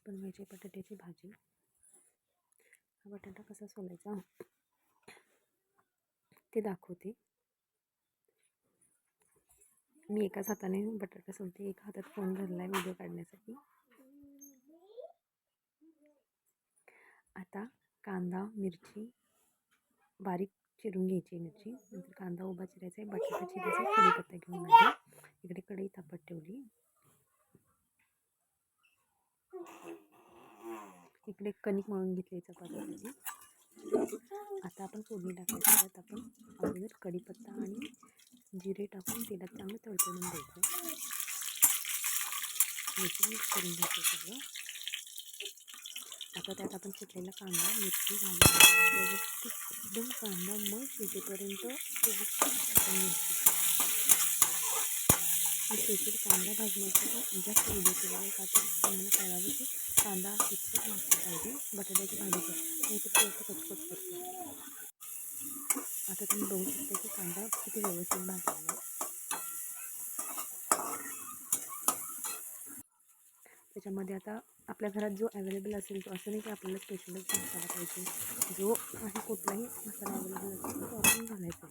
बनवायची बटाट्याची भाजी. हा बटाटा कसा सोलायचा ते दाखवते. मी एकाच हाताने बटाटा सोलते, एका हातात फोन धरला आहे व्हिडिओ काढण्यासाठी. आता कांदा मिरची बारीक चिरून घ्यायची, मिरची नंतर कांदा उभा चिरायचा आहे, बटाटा चिरायचा आहे, कढीपत्ता घेऊन आले. इकडे कढई तापत ठेवली. इकडे कणिक मळून घेतली चपातीची. आता आपण फोडणी टाकायची. त्यात आपण अगोदर कढीपत्ता आणि जिरे टाकून तेलात चांगलं तडतडून द्यायचं. मिक्स करून घ्यायचं सगळं. आता त्यात आपण चिरलेला कांदा मिरची घालून व्यवस्थित एकदम कांदा मग शिजेपर्यंत व्यवस्थित भाजून घ्यायचं. स्पेशल कांदा भाजण्यासाठी जास्त व्हिडिओ केला आहे का तर तुम्हाला कळावं की कांदा कितपत भाजला पाहिजे बटाट्याची भाजी नाही तर ते असं कचकच करतो. आता तुम्ही बघू शकता की कांदा किती व्यवस्थित भाजलेला आहे. त्याच्यामध्ये आता आपल्या घरात जो अवेलेबल असेल तो, असं नाही की आपल्याला स्पेशलच मसाला पाहिजे, जो आहे कुठलाही मसाला अवेलेबल असेल तो आपण घालायचा.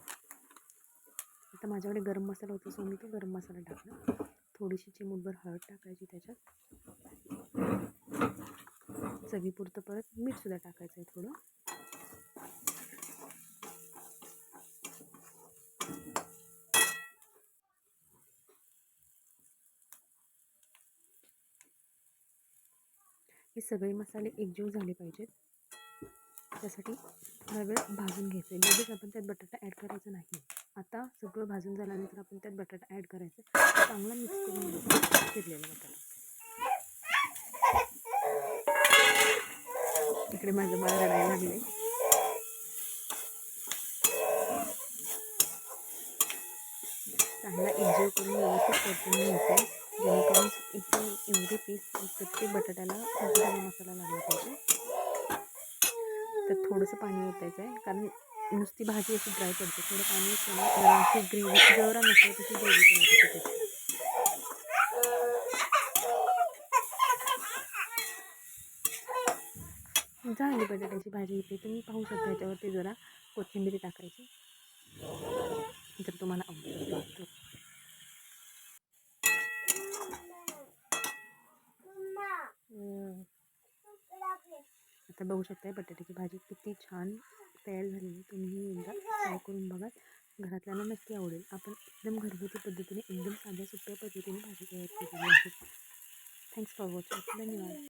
आता माझ्याकडे गरम मसाला होता सो मी तो गरम मसाला टाकला. थोडीशी चिमूटभर हळद टाकायची त्याच्यात. चवीपुरतं परत मीठसुद्धा टाकायचं आहे थोडं. हे सगळे मसाले एकजीव झाले पाहिजेत. त्यासाठी थोडा वेळ भाजून घ्यायचं. लगेच आपण त्यात बटाटा ॲड करायचं नाही. आता सगळं भाजून झाल्यानंतर आपण त्यात बटाटा ॲड करायचं. चांगला मिक्स करून घ्यायचा चिरलेला बटाटा. इकडे माझं बाळ रडायला लागले. चांगला एकजीव करून व्यवस्थित परतून घ्यायचं आहे, जेणेकरून एकदम एवढे पीस प्रत्येक बटाट्याला मसाला लागला पाहिजे. तर थोडंसं पाणी ओतायचं आहे, कारण नुसती भाजी अशी ड्राय पडते. थोडं पाणी ओतल्याने ग्रेव्ही जरा नसते तशी ग्रेव्ही तयार होते. झाली बटाट्याची भाजी. इथे तुम्ही पाहू शकता. ह्याच्यावरती जरा कोथिंबीर टाकायची जर तुम्हाला आवडत असेल तर. आता बघू शकता बटाट्याची भाजी किती छान तयार झालेली. तुम्ही एकदा ट्राय करून बघा, घरातल्यांना नक्की आवडेल. आपण एकदम घरगुती पद्धतीने एकदम साध्या सोप्या पद्धतीने भाजी तयार केलेली आहे. Thanks for watching. धन्यवाद.